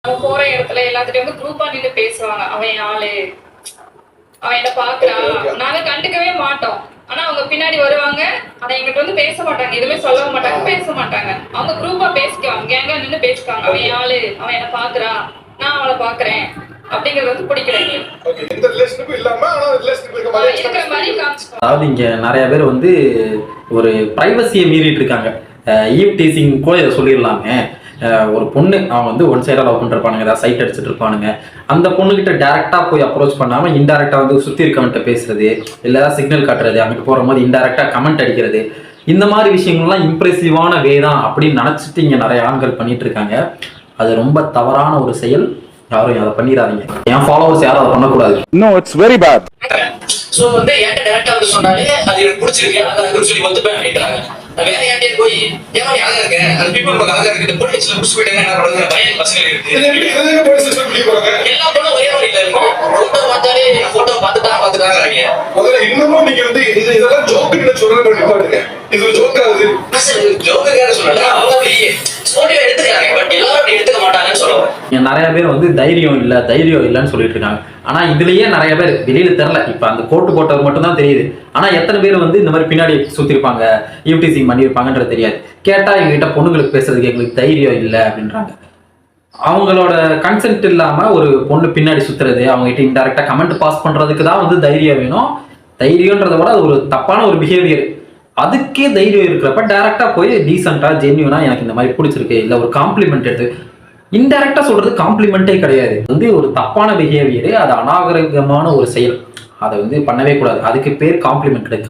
நம்ம போற இடத்துல எல்லாத்துட்டையும் வந்து குரூப்பா நின்று பேசுவாங்க. அவன் ஆளு, அவன் என்ன பாக்குறான். நாங்க கண்டுக்கவே மாட்டோம். ஆனா அவங்க பின்னாடி வருவாங்க. ஆனா எங்கிட்ட வந்து பேச மாட்டாங்க. எதுவுமே சொல்லவும் மாட்டாங்க, பேச மாட்டாங்க. அவங்க குரூப்பா பேசிக்குவாங்க, கேங்கா நின்று பேசிக்குவாங்க. அவன் ஆளு, அவன் என்ன பாக்குறான், நான் அவளை பாக்குறேன் அப்படிங்கிறது வந்து பிடிக்கிறது. அதாவது இங்க நிறைய பேர் வந்து ஒரு பிரைவசியை மீறிட்டு இருக்காங்க. ஈவ் டீசிங் கூட இதை சொல்லிடலாமே. ஒரு பொண்ணு அவன் வந்து ஒன் சைடாக லவ் பண்ணிருப்பானுங்க, ஏதாவது சைட் அடிச்சுட்டு இருப்பானுங்க. அந்த பொண்ணுகிட்ட டேரெக்டாக போய் அப்ரோச் பண்ணாமல் இன்டெரக்டாக வந்து சுற்றி இருக்கவன்ட்ட பேசுறது, இல்லை ஏதாவது சிக்னல் காட்டுறது, அங்கிட்டு போகிற போது இன்டெரக்டாக கமெண்ட் அடிக்கிறது, இந்த மாதிரி விஷயங்கள்லாம் இம்ப்ரெசிவான வே தான் அப்படின்னு நினச்சிட்டு இங்கே நிறைய ஆண்கள் பண்ணிட்டு இருக்காங்க. அது ரொம்ப தவறான ஒரு செயல். யாரும் அதை பண்ணிடாதீங்க. என் ஃபாலோவர்ஸ் யாரும் அதை பண்ணக்கூடாது. No, it's very bad. So வந்து என்கிட்ட டைரக்டா வந்து சொன்னாலே அது எனக்கு பிடிச்சிருக்கு, அதான் சொல்லி வந்து போய் அப்படின்றாங்க. வேற யார்கிட்டயே போய் ஏமா நீ அழகா இருக்க, அந்த பீப்புள் பார்க்க அழகா இருக்கு, போலீஸ்ல புடிச்சு போயிட்டாங்க, என்ன பண்றது, பையன் பசங்க இருக்கு, எல்லா பொண்ணும் ஒரே மாதிரி இல்ல இருக்கும். போட்டோ பார்த்தாலே போட்டோ பார்த்துட்டாங்க. முதல்ல இன்னமும் நீங்க வந்து இதெல்லாம் ஜோக்குன்னு சொல்றது, இது ஜோக்கா அது ஜோக்காக சொல்லல, அவங்க ஸ்போர்ட்டிவா எடுத்துக்கிறாங்க, பட் எல்லாரும் அப்படி எடுத்துக்க மாட்டாங்கன்னு சொல்லுவாங்க. நிறைய பேர் வந்து தைரியம் இல்லைன்னு சொல்லிட்டு இருக்காங்க. ஆனா இதுலயே நிறைய பேர் வெளியில தெரியல. இப்ப அந்த கோட்டு போட்டவர் மட்டும் தான் தெரியுது. ஆனா எத்தனை பேர் வந்து இந்த மாதிரி பின்னாடி சுத்திருப்பாங்க, ஈவ்டீசிங் பண்ணியிருப்பாங்கன்றது தெரியாது. கேட்டா எங்ககிட்ட பொண்ணுங்களுக்கு பேசுறதுக்கு எங்களுக்கு தைரியம் இல்லை அப்படின்றாங்க. அவங்களோட கன்சென்ட் இல்லாம ஒரு பொண்ணு பின்னாடி சுத்துறது, அவங்க கிட்ட இன்டெரக்டா கமெண்ட் பாஸ் பண்றதுக்கு தான் வந்து தைரியம் வேணும். தைரியன்றதை விட அது ஒரு தப்பான ஒரு பிஹேவியர். அதுக்கே தைரியம் இருக்கிறப்ப டைரக்டா போய் டீசெண்டா ஜென்யூனா எனக்கு இந்த மாதிரி பிடிச்சிருக்கு, இல்லை ஒரு காம்ப்ளிமெண்ட் எடுத்து இன்டெரக்டா சொல்றது காம்ப்ளிமெண்டே கிடையாது. வந்து ஒரு தப்பான பிஹேவியரு, அது அநாகரிகமான ஒரு செயல். அதை வந்து பண்ணவே கூடாது. அதுக்கு பேர் காம்ப்ளிமெண்ட் கிடையாது.